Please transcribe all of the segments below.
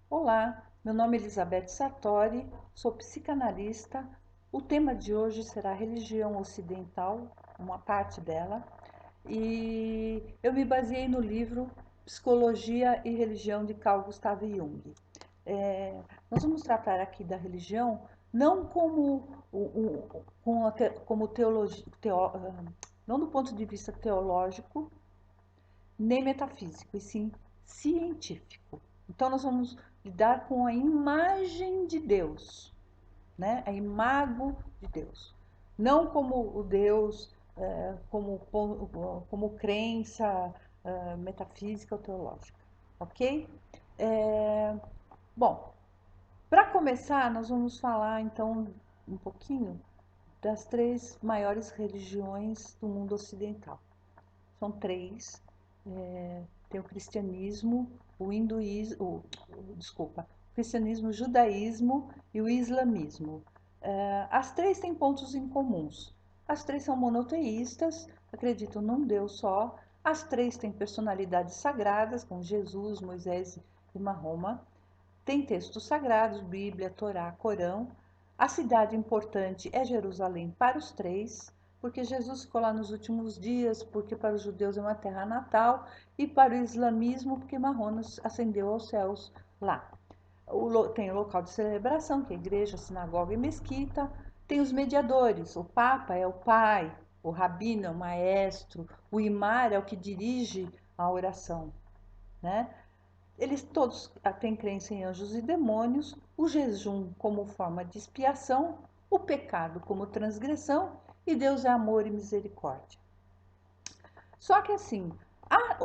Olá, meu nome é Elizabeth Sartori, sou psicanalista. O tema de hoje será religião ocidental, uma parte dela, e eu me baseei no livro Psicologia e Religião de Carl Gustav Jung. Nós vamos tratar aqui da religião não como teologia, não do ponto de vista teológico, nem metafísico, e sim científico. Então, nós vamos lidar com a imagem de Deus, né? A imago de Deus. Não como o Deus, como crença metafísica ou teológica, ok? É, bom, para começar, nós vamos falar então um pouquinho das três maiores religiões do mundo ocidental. São três. Tem o cristianismo, o hinduísmo, desculpa, o cristianismo, o judaísmo e o islamismo. As três têm pontos em comuns. As três são monoteístas, acreditam num Deus só. As três têm personalidades sagradas, como Jesus, Moisés e Mahoma. Tem textos sagrados, Bíblia, Torá, Corão. A cidade importante é Jerusalém para os três, porque Jesus ficou lá nos últimos dias, porque para os judeus é uma terra natal, e para o islamismo, porque Mahoma ascendeu aos céus lá. Tem o local de celebração, que é a igreja, sinagoga e mesquita. Tem os mediadores, o Papa é o pai, o Rabino é o maestro, o Imar é o que dirige a oração, né? Eles todos têm crença em anjos e demônios, o jejum como forma de expiação, o pecado como transgressão e Deus é amor e misericórdia. Só que assim,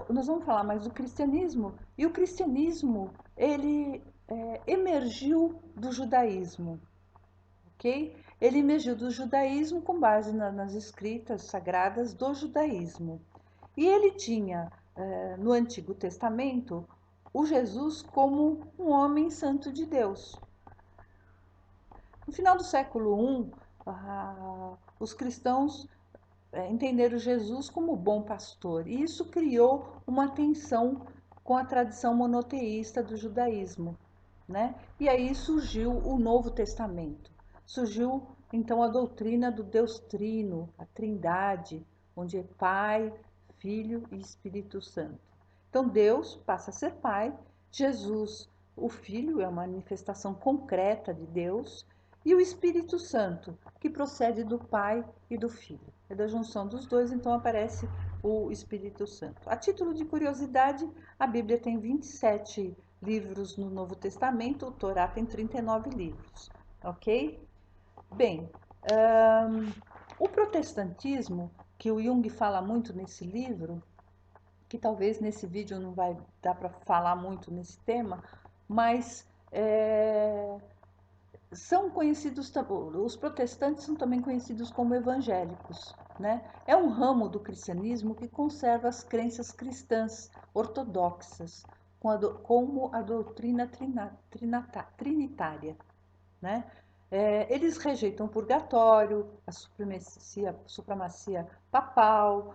nós vamos falar mais do cristianismo, e o cristianismo ele emergiu do judaísmo, ok? Ele emergiu do judaísmo com base nas escritas sagradas do judaísmo. E ele tinha, no Antigo Testamento, o Jesus como um homem santo de Deus. No final do século I, os cristãos entenderam Jesus como bom pastor, e isso criou uma tensão com a tradição monoteísta do judaísmo, né? E aí surgiu o Novo Testamento. Surgiu então a doutrina do Deus Trino, a Trindade, onde é Pai, Filho e Espírito Santo. Então Deus passa a ser Pai, Jesus, o Filho, é uma manifestação concreta de Deus, e o Espírito Santo, que procede do Pai e do Filho. É da junção dos dois, então aparece o Espírito Santo. A título de curiosidade, a Bíblia tem 27 livros no Novo Testamento, o Torá tem 39 livros, ok? Bem, o protestantismo, que o Jung fala muito nesse livro, que talvez nesse vídeo não vai dar para falar muito nesse tema, mas são conhecidos, os protestantes são também conhecidos como evangélicos, né? É um ramo do cristianismo que conserva as crenças cristãs ortodoxas, como a doutrina trinitária, né? Eles rejeitam o purgatório, a supremacia papal,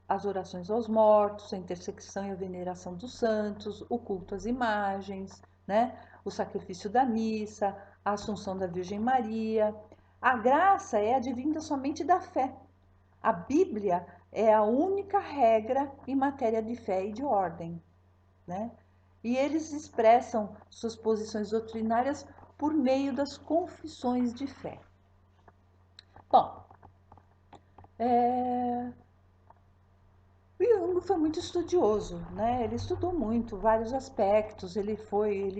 as orações aos mortos, a intersecção e a veneração dos santos, o culto às imagens, né? O sacrifício da missa, a assunção da Virgem Maria. A graça é advinda somente da fé. A Bíblia é a única regra em matéria de fé e de ordem, né? E eles expressam suas posições doutrinárias por meio das confissões de fé. Bom, é, o Jung foi muito estudioso, né? Ele estudou muito vários aspectos. Ele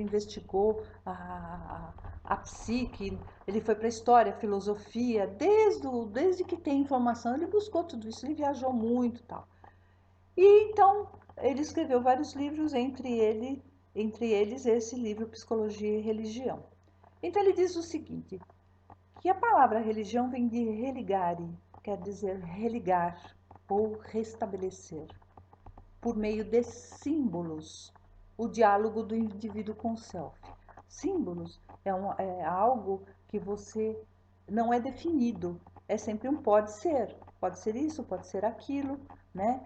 investigou a psique, ele foi para a história, a filosofia, desde que tem informação, ele buscou tudo isso, ele viajou muito, e tal. E então ele escreveu vários livros, entre eles esse livro Psicologia e Religião. Então ele diz o seguinte, que a palavra religião vem de religare, quer dizer religar ou restabelecer, por meio de símbolos, o diálogo do indivíduo com o self. Símbolos é algo que você não é definido, é sempre um pode ser isso, pode ser aquilo, né?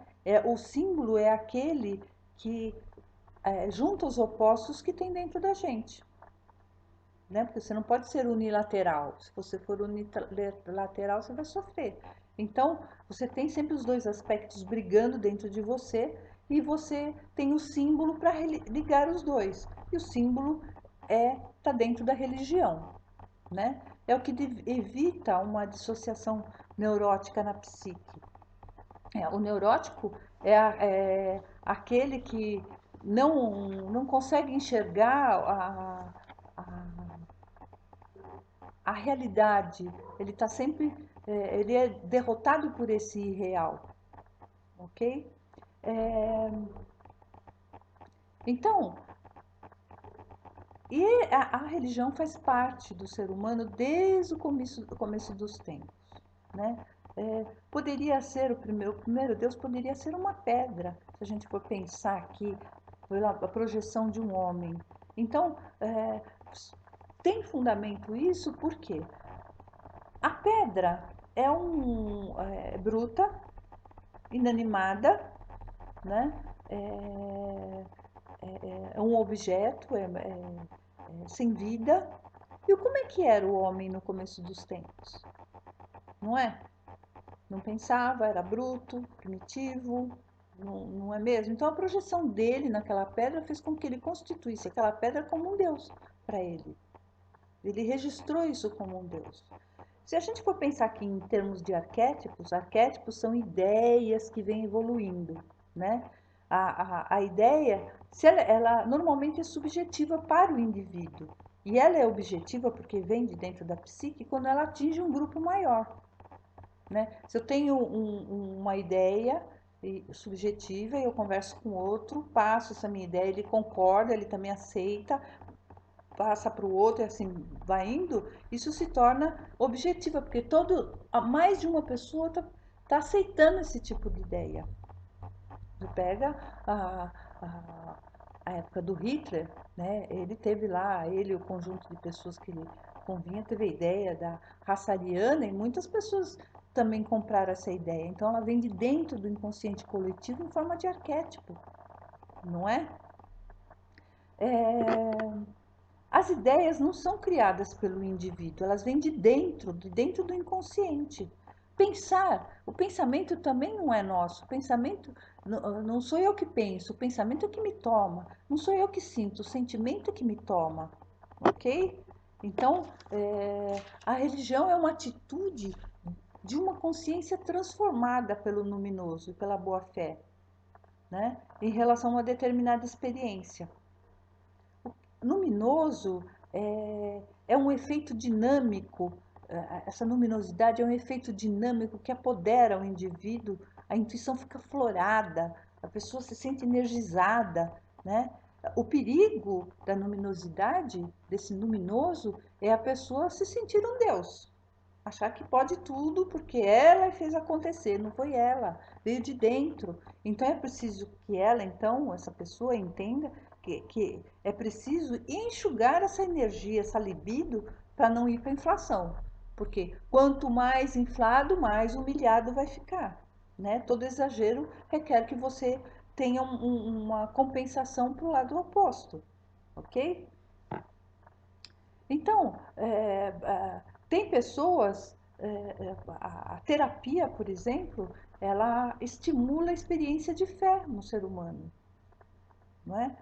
O símbolo é aquele que junta os opostos que tem dentro da gente, né? Porque você não pode ser unilateral. Se você for unilateral, você vai sofrer. Então, você tem sempre os dois aspectos brigando dentro de você e você tem o símbolo para ligar os dois. E o símbolo tá dentro da religião, né? É o que evita uma dissociação neurótica na psique. O neurótico é aquele que não consegue enxergar a, a realidade. Ele está sempre, ele é derrotado por esse irreal, ok? É, então, a religião faz parte do ser humano desde o começo dos tempos, né? Poderia ser o primeiro Deus poderia ser uma pedra, se a gente for pensar aqui pela projeção de um homem. Então, tem fundamento isso porque a pedra é bruta, inanimada, né? É, é um objeto, sem vida. E como é que era o homem no começo dos tempos? Não é? Não pensava, era bruto, primitivo, não é mesmo? Então a projeção dele naquela pedra fez com que ele constituísse aquela pedra como um deus para ele. Ele registrou isso como um deus. Se a gente for pensar aqui em termos de arquétipos são ideias que vêm evoluindo, né? A ideia, se ela normalmente é subjetiva para o indivíduo, e ela é objetiva porque vem de dentro da psique quando ela atinge um grupo maior, né? Se eu tenho uma ideia subjetiva e eu converso com outro, passo essa minha ideia, ele concorda, ele também aceita, passa para o outro e assim vai indo, isso se torna objetiva, porque mais de uma pessoa tá aceitando esse tipo de ideia. Você pega a, a época do Hitler, né? Ele teve lá, ele e o conjunto de pessoas que ele convinha, teve a ideia da raça ariana e muitas pessoas também compraram essa ideia. Então ela vem de dentro do inconsciente coletivo em forma de arquétipo, não é? As ideias não são criadas pelo indivíduo, elas vêm de dentro do inconsciente. O pensamento também não é nosso. O pensamento não sou eu que penso, o pensamento é que me toma. Não sou eu que sinto, o sentimento é que me toma, ok? Então, a religião é uma atitude de uma consciência transformada pelo luminoso e pela boa-fé, né? Em relação a uma determinada experiência. Luminoso é um efeito dinâmico, essa luminosidade é um efeito dinâmico que apodera o indivíduo, a intuição fica florada, a pessoa se sente energizada, né? O perigo da luminosidade, desse luminoso, é a pessoa se sentir um Deus, achar que pode tudo porque ela fez acontecer, não foi ela, veio de dentro. Então é preciso que ela, então, essa pessoa entenda que é preciso enxugar essa energia, essa libido, para não ir para a inflação. Porque quanto mais inflado, mais humilhado vai ficar. Né? Todo exagero requer que você tenha uma compensação para o lado oposto. Ok? Então, tem pessoas, a terapia, por exemplo, ela estimula a experiência de fé no ser humano, não é?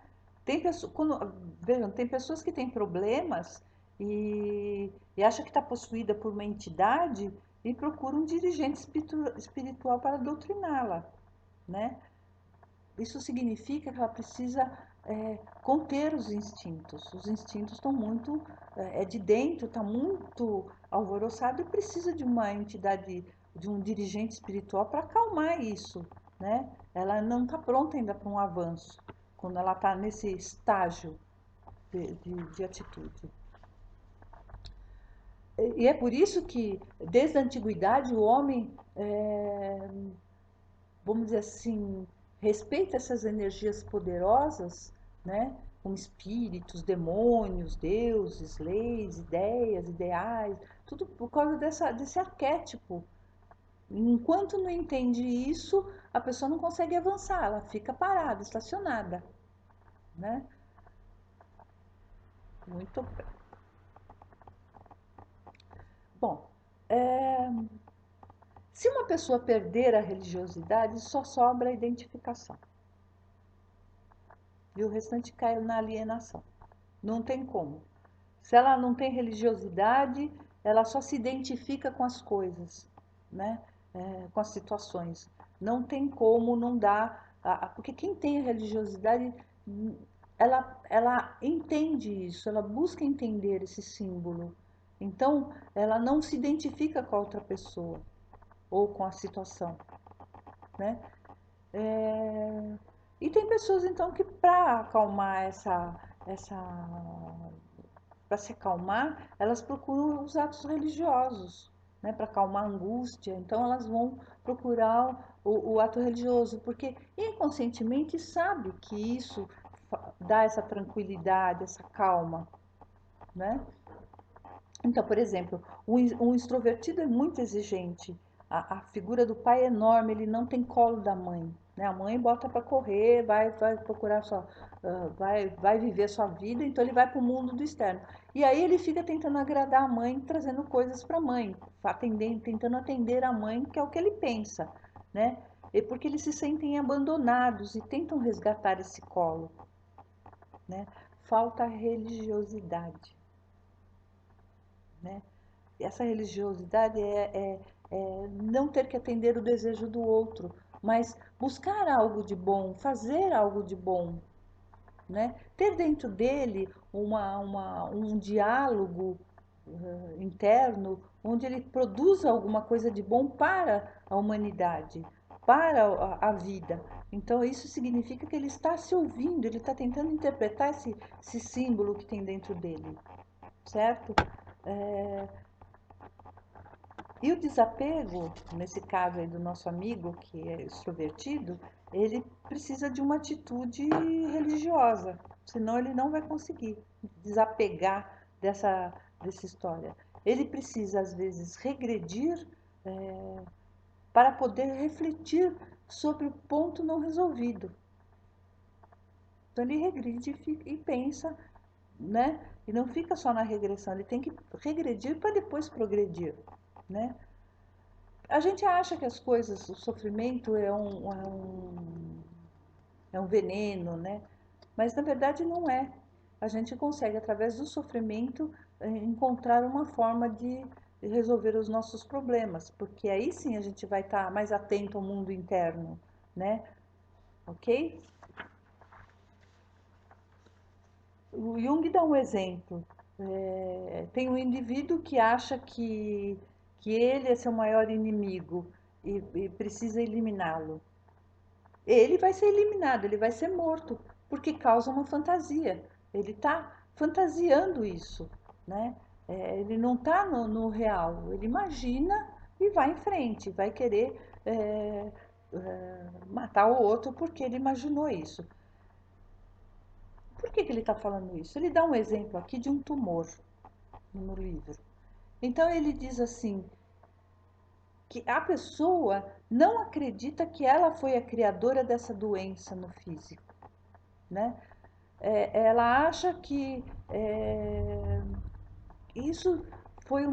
Vejam, tem pessoas que têm problemas e acham que está possuída por uma entidade e procuram um dirigente espiritual para doutriná-la, né? Isso significa que ela precisa conter os instintos. Os instintos estão muito, de dentro, está muito alvoroçado e precisa de uma entidade, de um dirigente espiritual para acalmar isso, né? Ela não está pronta ainda para um avanço, quando ela está nesse estágio de atitude. E é por isso que, desde a antiguidade, o homem vamos dizer assim, respeita essas energias poderosas, né? Como espíritos, demônios, deuses, leis, ideias, ideais, tudo por causa desse arquétipo. Enquanto não entende isso, a pessoa não consegue avançar, ela fica parada, estacionada, né? Muito bem. Bom, é, se uma pessoa perder a religiosidade, só sobra a identificação. E o restante cai na alienação. Não tem como. Se ela não tem religiosidade, ela só se identifica com as coisas, né? Com as situações. Não tem como, não dá. Porque quem tem a religiosidade, ela entende isso, ela busca entender esse símbolo. Então, ela não se identifica com a outra pessoa ou com a situação, né? É, e tem pessoas então que para acalmar essa para se acalmar, elas procuram os atos religiosos, né, para acalmar a angústia. Então elas vão procurar o ato religioso, porque inconscientemente sabe que isso dá essa tranquilidade, essa calma, né? Então, por exemplo, um extrovertido é muito exigente. A figura do pai é enorme, ele não tem colo da mãe. Né? A mãe bota para correr, vai procurar sua, vai viver sua vida, então ele vai para o mundo do externo. E aí ele fica tentando agradar a mãe, trazendo coisas para a mãe, tentando atender a mãe, que é o que ele pensa, né? E porque eles se sentem abandonados e tentam resgatar esse colo, né? Falta religiosidade, né? Essa religiosidade é não ter que atender o desejo do outro, mas buscar algo de bom, fazer algo de bom, né? Ter dentro dele um diálogo interno onde ele produza alguma coisa de bom para a humanidade, para a vida. Então, isso significa que ele está se ouvindo, ele está tentando interpretar esse símbolo que tem dentro dele, certo? É, e o desapego, nesse caso aí do nosso amigo que é extrovertido, ele precisa de uma atitude religiosa, senão ele não vai conseguir desapegar dessa história. Ele precisa, às vezes, regredir para poder refletir sobre o ponto não resolvido. Então ele regride e pensa, né? E não fica só na regressão, ele tem que regredir para depois progredir, né? A gente acha que as coisas, o sofrimento é um veneno, né? Mas na verdade não é. A gente consegue, através do sofrimento, encontrar uma forma de resolver os nossos problemas, porque aí sim a gente vai estar mais atento ao mundo interno, né? Ok? O Jung dá um exemplo. Tem um indivíduo que acha que ele é seu maior inimigo e precisa eliminá-lo. Ele vai ser eliminado, ele vai ser morto, porque causa uma fantasia. Ele está fantasiando isso, né? Ele não está no real, ele imagina e vai em frente, vai querer matar o outro porque ele imaginou isso. Por que ele está falando isso? Ele dá um exemplo aqui de um tumor no livro. Então ele diz assim, que a pessoa não acredita que ela foi a criadora dessa doença no físico, né? Ela acha que isso foi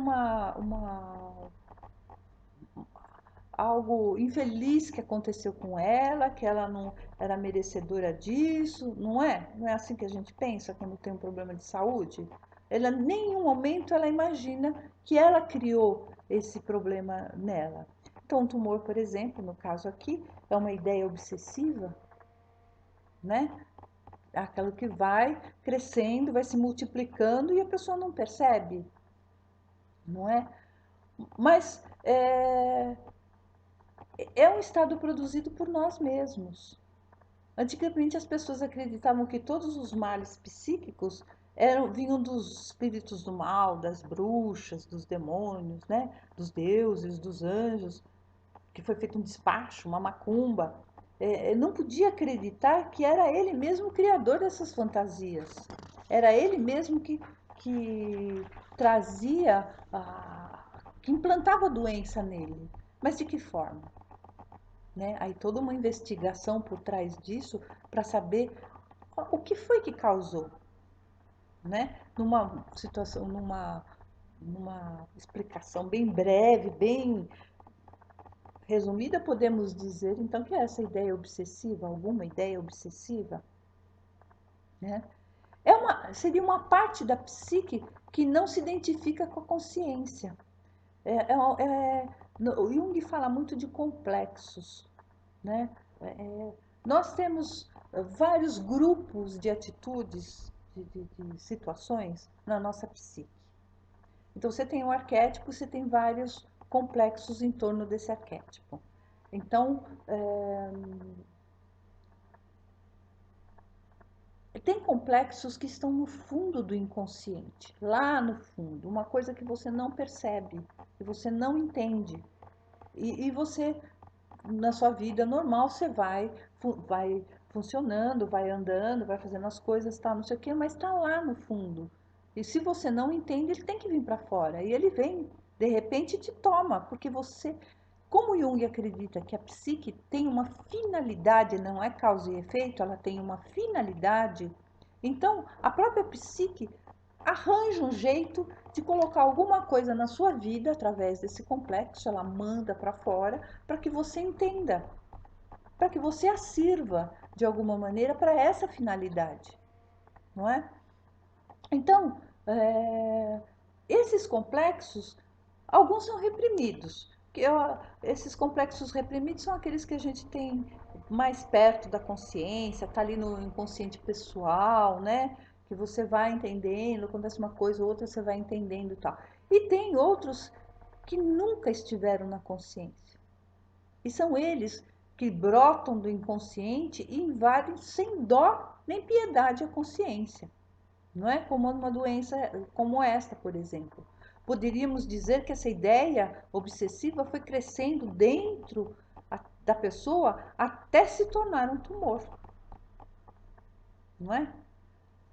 algo infeliz que aconteceu com ela, que ela não era merecedora disso, não é? Não é assim que a gente pensa quando tem um problema de saúde? Ela, em nenhum momento ela imagina que ela criou esse problema nela. Então, o tumor, por exemplo, no caso aqui, é uma ideia obsessiva, né? Aquilo que vai crescendo, vai se multiplicando e a pessoa não percebe, não é? Mas é um estado produzido por nós mesmos. Antigamente as pessoas acreditavam que todos os males psíquicos vinham dos espíritos do mal, das bruxas, dos demônios, né? Dos deuses, dos anjos, que foi feito um despacho, uma macumba. Não podia acreditar que era ele mesmo o criador dessas fantasias. Era ele mesmo que trazia, que implantava a doença nele. Mas de que forma? Né? Aí toda uma investigação por trás disso para saber o que foi que causou, né? Numa situação, numa explicação bem breve, bem resumida, podemos dizer então que essa ideia obsessiva, alguma ideia obsessiva, né? Seria uma parte da psique que não se identifica com a consciência. O Jung fala muito de complexos, né? Nós temos vários grupos de atitudes, de situações na nossa psique. Então, você tem um arquétipo, você tem vários complexos em torno desse arquétipo. Então, tem complexos que estão no fundo do inconsciente, lá no fundo, uma coisa que você não percebe, que você não entende. E você, na sua vida normal, você vai funcionando, vai andando, vai fazendo as coisas, tal, não sei o quê, mas está lá no fundo. E se você não entende, ele tem que vir para fora. E ele vem, de repente, te toma, porque você. Como Jung acredita que a psique tem uma finalidade, não é causa e efeito, ela tem uma finalidade, então a própria psique arranja um jeito de colocar alguma coisa na sua vida através desse complexo, ela manda para fora para que você entenda, para que você a sirva de alguma maneira para essa finalidade, não é? Então, esses complexos, alguns são reprimidos. Esses complexos reprimidos são aqueles que a gente tem mais perto da consciência, está ali no inconsciente pessoal, né? Que você vai entendendo, acontece uma coisa ou outra, você vai entendendo e tal. E tem outros que nunca estiveram na consciência. E são eles que brotam do inconsciente e invadem sem dó nem piedade a consciência. Não é como uma doença como esta, por exemplo. Poderíamos dizer que essa ideia obsessiva foi crescendo dentro da pessoa até se tornar um tumor, não é?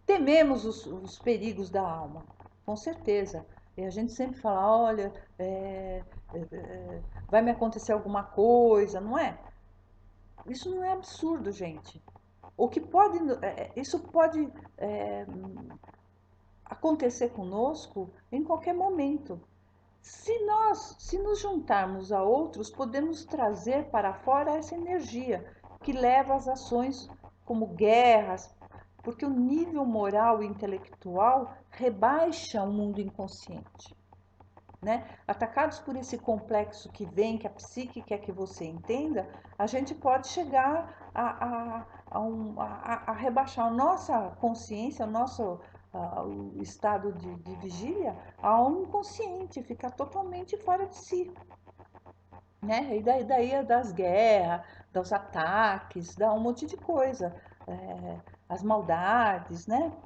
Tememos os perigos da alma, com certeza. E a gente sempre fala, olha, vai me acontecer alguma coisa, não é? Isso não é absurdo, gente. O que pode, isso pode acontecer conosco em qualquer momento. Se nos juntarmos a outros, podemos trazer para fora essa energia que leva às ações como guerras, porque o nível moral e intelectual rebaixa o mundo inconsciente. Né? Atacados por esse complexo que vem, que a psique quer que você entenda, a gente pode chegar a rebaixar a nossa consciência, o estado de vigília, ao inconsciente, ficar totalmente fora de si. Né? E daí é das guerras, dos ataques, dá um monte de coisa, as maldades, né?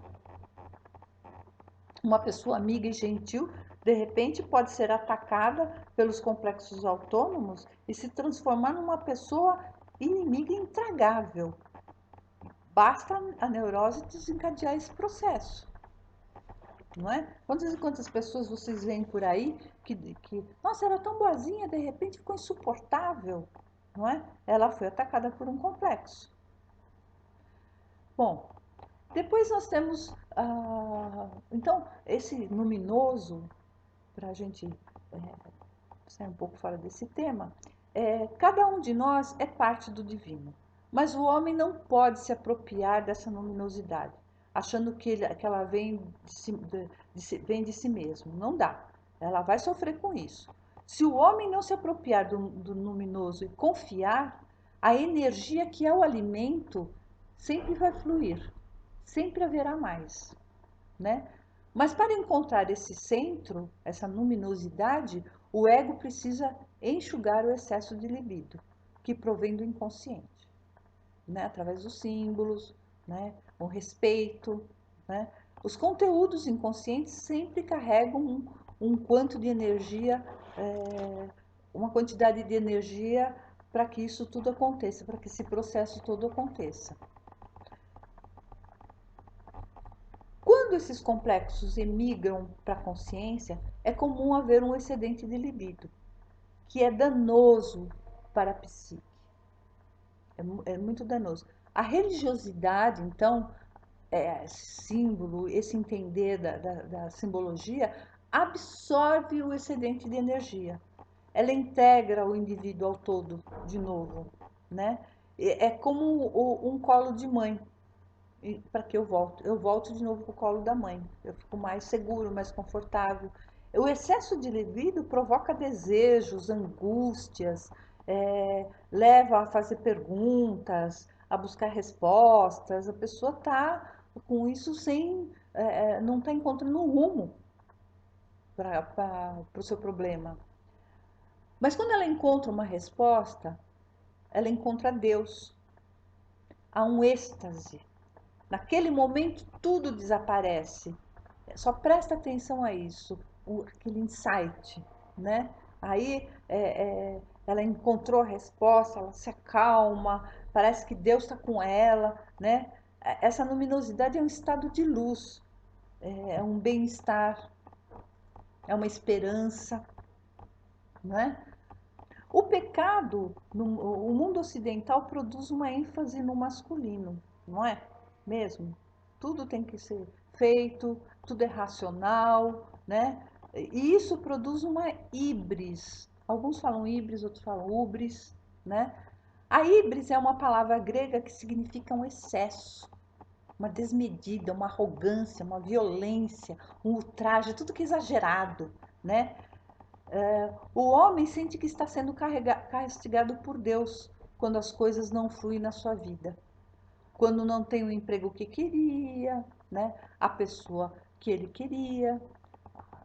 Uma pessoa amiga e gentil, de repente, pode ser atacada pelos complexos autônomos e se transformar numa pessoa inimiga intragável. Basta a neurose desencadear esse processo. Não é? Quantas e quantas pessoas vocês veem por aí que, nossa, era tão boazinha, de repente ficou insuportável, não é? Ela foi atacada por um complexo. Bom, depois nós temos, então, esse luminoso, para a gente sair um pouco fora desse tema, cada um de nós é parte do divino, mas o homem não pode se apropriar dessa luminosidade, achando que ela vem de si mesmo. Não dá, ela vai sofrer com isso. Se o homem não se apropriar do luminoso e confiar, a energia que é o alimento sempre vai fluir, sempre haverá mais, né? Mas para encontrar esse centro, essa luminosidade, o ego precisa enxugar o excesso de libido, que provém do inconsciente, né? Através dos símbolos, né? O respeito, né? Os conteúdos inconscientes sempre carregam um quanto de energia, uma quantidade de energia para que isso tudo aconteça, para que esse processo todo aconteça. Quando esses complexos emigram para a consciência, é comum haver um excedente de libido, que é danoso para a psique. É muito danoso. A religiosidade, então, símbolo, esse entender da simbologia, absorve o excedente de energia. Ela integra o indivíduo ao todo, de novo, né? É como um colo de mãe. Para que eu volto? Eu volto de novo para o colo da mãe. Eu fico mais seguro, mais confortável. O excesso de libido provoca desejos, angústias, leva a fazer perguntas, a buscar respostas. A pessoa está com isso sem, não está encontrando um rumo para o seu problema. Mas quando ela encontra uma resposta, ela encontra Deus. Há um êxtase. Naquele momento tudo desaparece. Só presta atenção a isso, aquele insight, né? Aí ela encontrou a resposta, ela se acalma, parece que Deus está com ela, né? Essa luminosidade é um estado de luz, é um bem-estar, é uma esperança, né? O pecado, o mundo ocidental produz uma ênfase no masculino, não é mesmo? Tudo tem que ser feito, tudo é racional, né? E isso produz uma híbris. Alguns falam híbris, outros falam ubris, né? A híbris é uma palavra grega que significa um excesso, uma desmedida, uma arrogância, uma violência, um ultraje, tudo que é exagerado, né? O homem sente que está sendo castigado por Deus quando as coisas não fluem na sua vida. Quando não tem o emprego que queria, né? A pessoa que ele queria,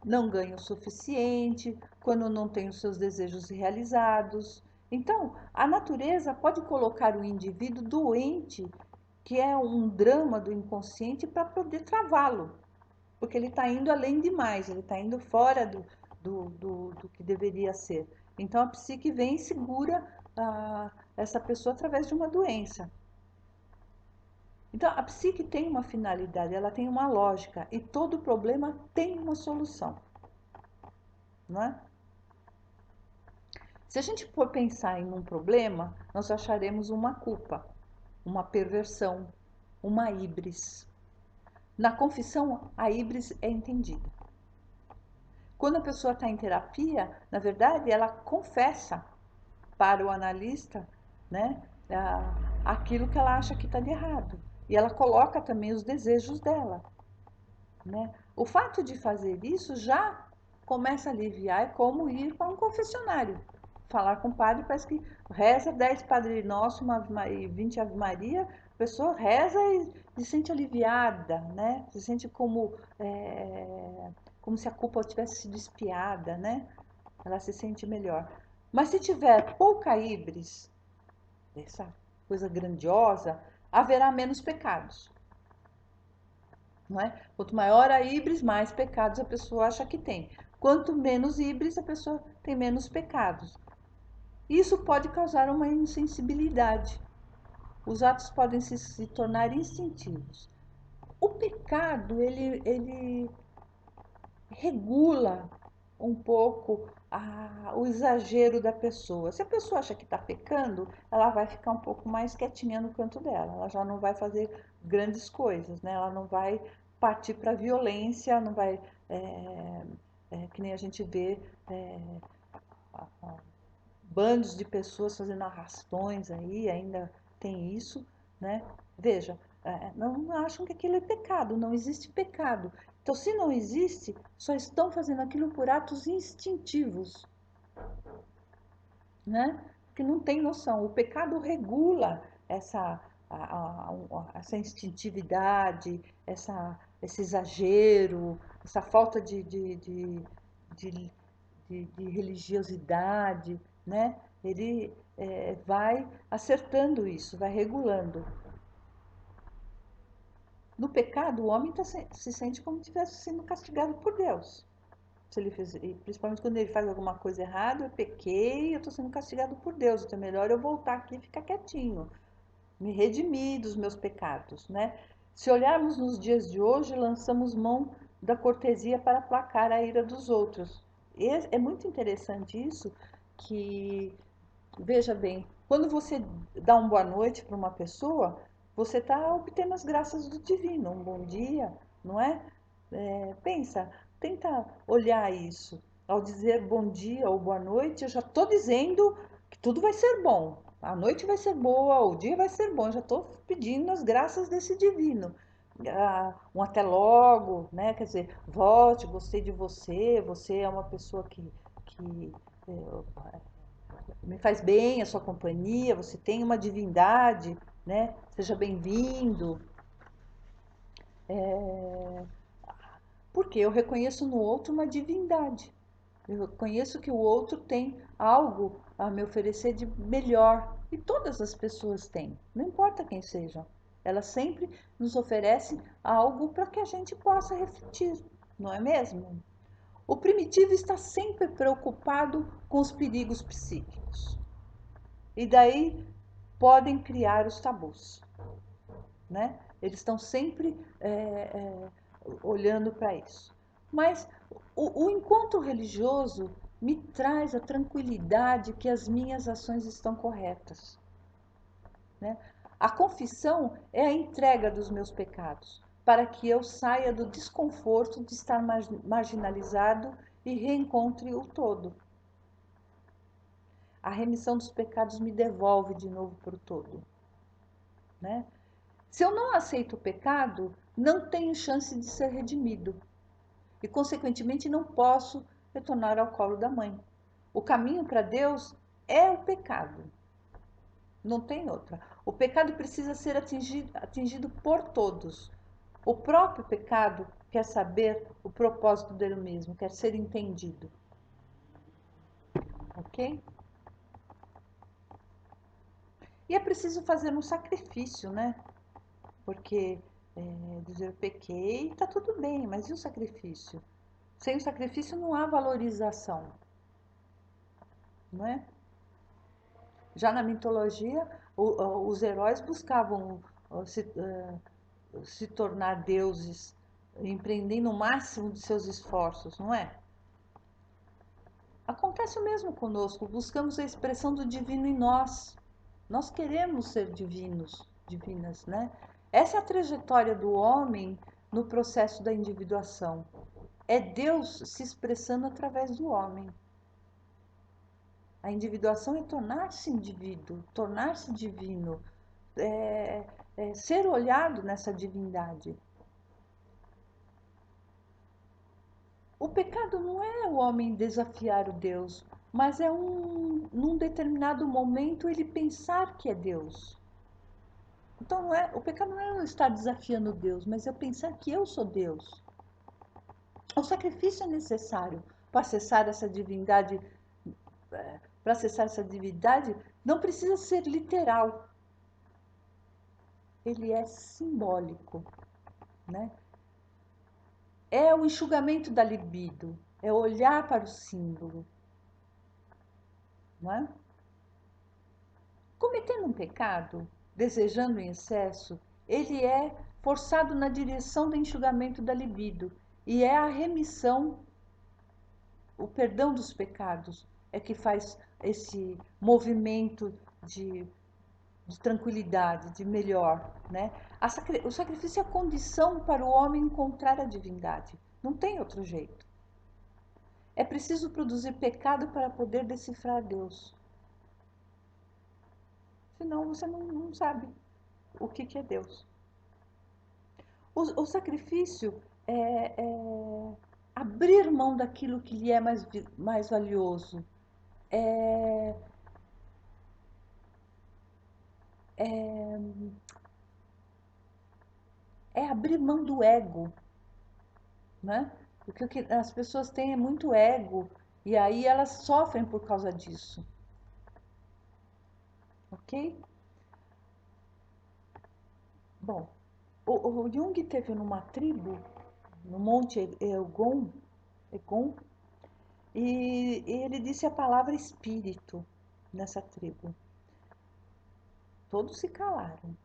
não ganha o suficiente, quando não tem os seus desejos realizados. Então, a natureza pode colocar o indivíduo doente, que é um drama do inconsciente, para poder travá-lo, porque ele está indo além demais, ele está indo fora do que deveria ser. Então a psique vem e segura essa pessoa através de uma doença. Então a psique tem uma finalidade, ela tem uma lógica e todo problema tem uma solução, não é? Se a gente for pensar em um problema, nós acharemos uma culpa, uma perversão, uma híbris. Na confissão, a híbris é entendida. Quando a pessoa está em terapia, na verdade, ela confessa para o analista, né, aquilo que ela acha que está de errado. E ela coloca também os desejos dela, né? O fato de fazer isso já começa a aliviar, é como ir para um confessionário. Falar com o padre, parece que reza 10 Padre Nosso, uma Ave Maria, 20 Ave Maria, a pessoa reza e se sente aliviada, né? Se sente como se a culpa tivesse sido espiada, né? Ela se sente melhor. Mas se tiver pouca híbris, essa coisa grandiosa, haverá menos pecados. Não é? Quanto maior a híbris, mais pecados a pessoa acha que tem. Quanto menos híbris, a pessoa tem menos pecados. Isso pode causar uma insensibilidade. Os atos podem se tornar instintivos. O pecado, ele regula um pouco o exagero da pessoa. Se a pessoa acha que está pecando, ela vai ficar um pouco mais quietinha no canto dela. Ela já não vai fazer grandes coisas, né? Ela não vai partir para a violência, não vai, que nem a gente vê, bandos de pessoas fazendo arrastões aí, ainda tem isso, né? Veja, não acham que aquilo é pecado, não existe pecado. Então, se não existe, só estão fazendo aquilo por atos instintivos, né? Que não tem noção. O pecado regula essa instintividade, esse exagero, essa falta de, de religiosidade, né? Ele vai acertando isso, vai regulando. No pecado, o homem se sente como se estivesse sendo castigado por Deus. Se ele fez, principalmente quando ele faz alguma coisa errada, eu pequei, eu estou sendo castigado por Deus, então é melhor eu voltar aqui e ficar quietinho, me redimir dos meus pecados, né? Se olharmos nos dias de hoje, lançamos mão da cortesia para aplacar a ira dos outros. E é muito interessante isso, que, veja bem, quando você dá uma boa noite para uma pessoa, você está obtendo as graças do divino, um bom dia, não é? Pensa, tenta olhar isso. Ao dizer bom dia ou boa noite, eu já estou dizendo que tudo vai ser bom. A noite vai ser boa, o dia vai ser bom. Eu já estou pedindo as graças desse divino. Um até logo, né? Quer dizer, volte, gostei de você. Você é uma pessoa que me faz bem a sua companhia. Você tem uma divindade, né? Seja bem-vindo. Porque eu reconheço no outro uma divindade. Eu reconheço que o outro tem algo a me oferecer de melhor. E todas as pessoas têm, não importa quem sejam. Elas sempre nos oferecem algo para que a gente possa refletir, não é mesmo? O primitivo está sempre preocupado com os perigos psíquicos. E daí podem criar os tabus, né? Eles estão sempre olhando para isso. Mas o encontro religioso me traz a tranquilidade que as minhas ações estão corretas, né? A confissão é a entrega dos meus pecados, para que eu saia do desconforto de estar marginalizado e reencontre o todo. A remissão dos pecados me devolve de novo para o todo, né? Se eu não aceito o pecado, não tenho chance de ser redimido e, consequentemente, não posso retornar ao colo da mãe. O caminho para Deus é o pecado, não tem outra. O pecado precisa ser atingido por todos. O próprio pecado quer saber o propósito dele mesmo, quer ser entendido, ok? E é preciso fazer um sacrifício, né? Porque dizer eu pequei, tá tudo bem, mas e o sacrifício? Sem o sacrifício não há valorização, não é? Já na mitologia, os heróis buscavam se tornar deuses, empreendendo o máximo de seus esforços, não é? Acontece o mesmo conosco, buscamos a expressão do divino em nós. Nós queremos ser divinos, divinas, né? Essa é a trajetória do homem no processo da individuação. É Deus se expressando através do homem. A individuação é tornar-se indivíduo, tornar-se divino, ser olhado nessa divindade. O pecado não é o homem desafiar o Deus, mas é num determinado momento ele pensar que é Deus. Então o pecado não é eu estar desafiando Deus, mas eu pensar que eu sou Deus. O sacrifício é necessário para acessar essa divindade. Para acessar essa divindade, não precisa ser literal. Ele é simbólico, né? É o enxugamento da libido, é olhar para o símbolo, não é? Cometendo um pecado, desejando em excesso, ele é forçado na direção do enxugamento da libido e é a remissão, o perdão dos pecados é que faz esse movimento de, de tranquilidade, de melhor, né? O sacrifício é a condição para o homem encontrar a divindade. Não tem outro jeito. É preciso produzir pecado para poder decifrar Deus. Senão você não sabe o que é Deus. O sacrifício é abrir mão daquilo que lhe é mais valioso. É, é, é abrir mão do ego, né? Porque o que as pessoas têm é muito ego e aí elas sofrem por causa disso, ok? Bom, o Jung teve numa tribo, no Monte Egon, e ele disse a palavra espírito nessa tribo. Todos se calaram,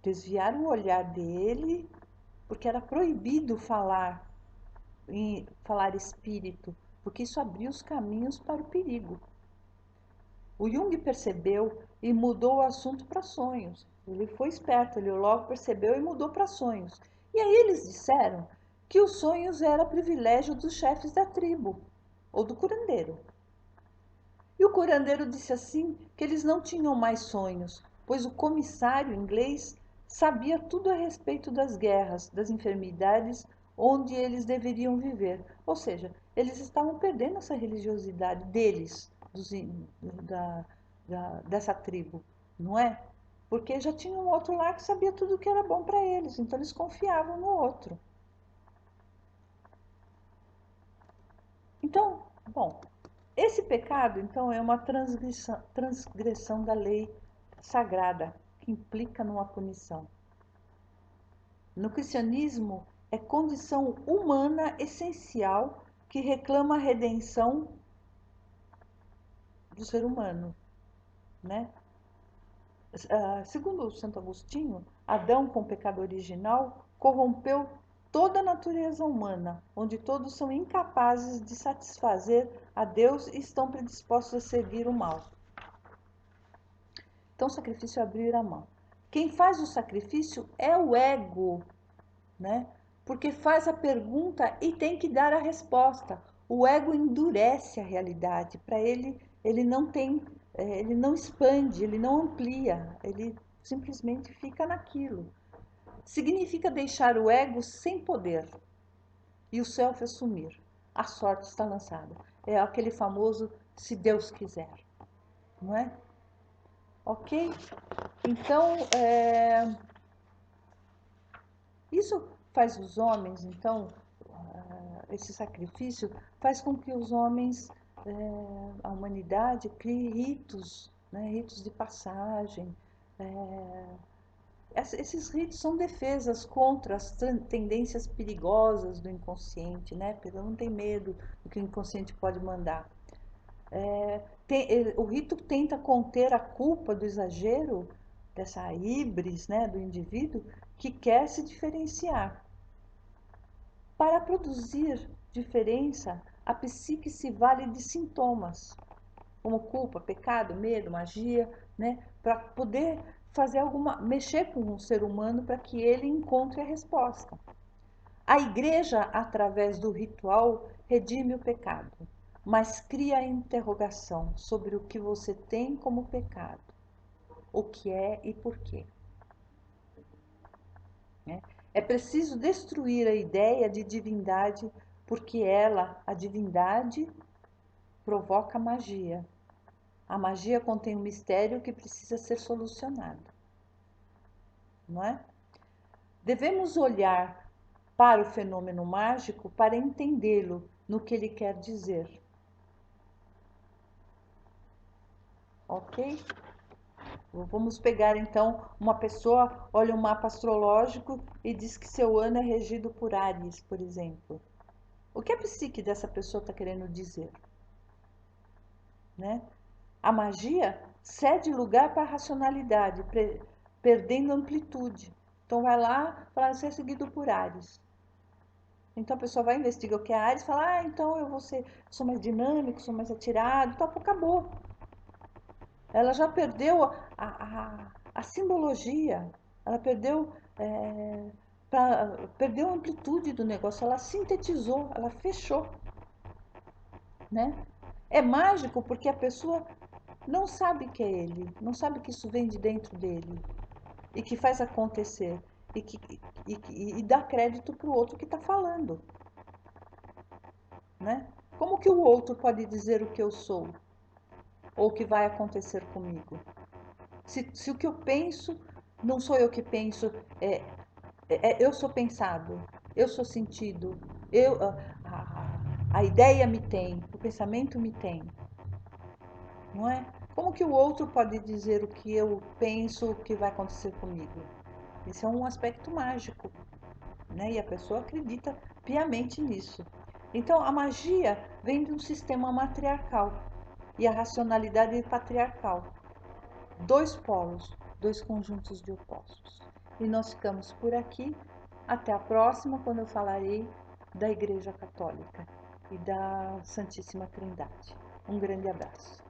desviaram o olhar dele, porque era proibido falar espírito, porque isso abria os caminhos para o perigo. O Jung percebeu e mudou o assunto para sonhos. Ele foi esperto, ele logo percebeu e mudou para sonhos. E aí eles disseram que os sonhos era privilégio dos chefes da tribo ou do curandeiro. E o curandeiro disse assim que eles não tinham mais sonhos, pois o comissário inglês sabia tudo a respeito das guerras, das enfermidades, onde eles deveriam viver. Ou seja, eles estavam perdendo essa religiosidade deles, da, dessa tribo, não é? Porque já tinha um outro lá que sabia tudo o que era bom para eles, então eles confiavam no outro. Então, bom, esse pecado, então, é uma transgressão da lei sagrada, que implica numa punição. No cristianismo, é condição humana essencial que reclama a redenção do ser humano, né? Segundo Santo Agostinho, Adão, com o pecado original, corrompeu toda a natureza humana, onde todos são incapazes de satisfazer a Deus e estão predispostos a seguir o mal. Então, o sacrifício é abrir a mão. Quem faz o sacrifício é o ego, né? Porque faz a pergunta e tem que dar a resposta. O ego endurece a realidade. Para ele, ele não tem, ele não expande, ele não amplia, ele simplesmente fica naquilo. Significa deixar o ego sem poder e o self assumir. A sorte está lançada. É aquele famoso se Deus quiser, não é? Ok? Então, isso faz os homens, então, esse sacrifício faz com que os homens, a humanidade, crie ritos, né, ritos de passagem. Esses ritos são defesas contra as tendências perigosas do inconsciente, né? Porque não tem medo do que o inconsciente pode mandar. O rito tenta conter a culpa do exagero, dessa híbris, né, do indivíduo que quer se diferenciar. Para produzir diferença, a psique se vale de sintomas, como culpa, pecado, medo, magia, né, para poder fazer mexer com o ser humano para que ele encontre a resposta. A igreja, através do ritual, redime o pecado, mas cria a interrogação sobre o que você tem como pecado, o que é e por quê. Né? É preciso destruir a ideia de divindade, porque ela, a divindade, provoca magia. A magia contém um mistério que precisa ser solucionado, não é? Devemos olhar para o fenômeno mágico para entendê-lo no que ele quer dizer. Ok? Vamos pegar então uma pessoa, olha um mapa astrológico e diz que seu ano é regido por Áries, por exemplo. O que a psique dessa pessoa está querendo dizer? Né? A magia cede lugar para a racionalidade, perdendo amplitude. Então vai lá, fala, você é seguido por Áries. Então a pessoa vai investigar o que é Áries, fala, então eu sou mais dinâmico, sou mais atirado, então acabou. Ela já perdeu a simbologia, ela perdeu a amplitude do negócio, ela sintetizou, ela fechou, né? É mágico porque a pessoa não sabe que é ele, não sabe que isso vem de dentro dele e que faz acontecer e dá crédito para o outro que está falando, né? Como que o outro pode dizer o que eu sou ou o que vai acontecer comigo? Se o que eu penso não sou eu que penso, eu sou pensado, eu sou sentido, a ideia me tem, o pensamento me tem, não é? Como que o outro pode dizer o que eu penso, o que vai acontecer comigo? Isso é um aspecto mágico, né? E a pessoa acredita piamente nisso. Então, a magia vem de um sistema matriarcal e a racionalidade patriarcal. Dois polos, dois conjuntos de opostos. E nós ficamos por aqui. Até a próxima, quando eu falarei da Igreja Católica e da Santíssima Trindade. Um grande abraço.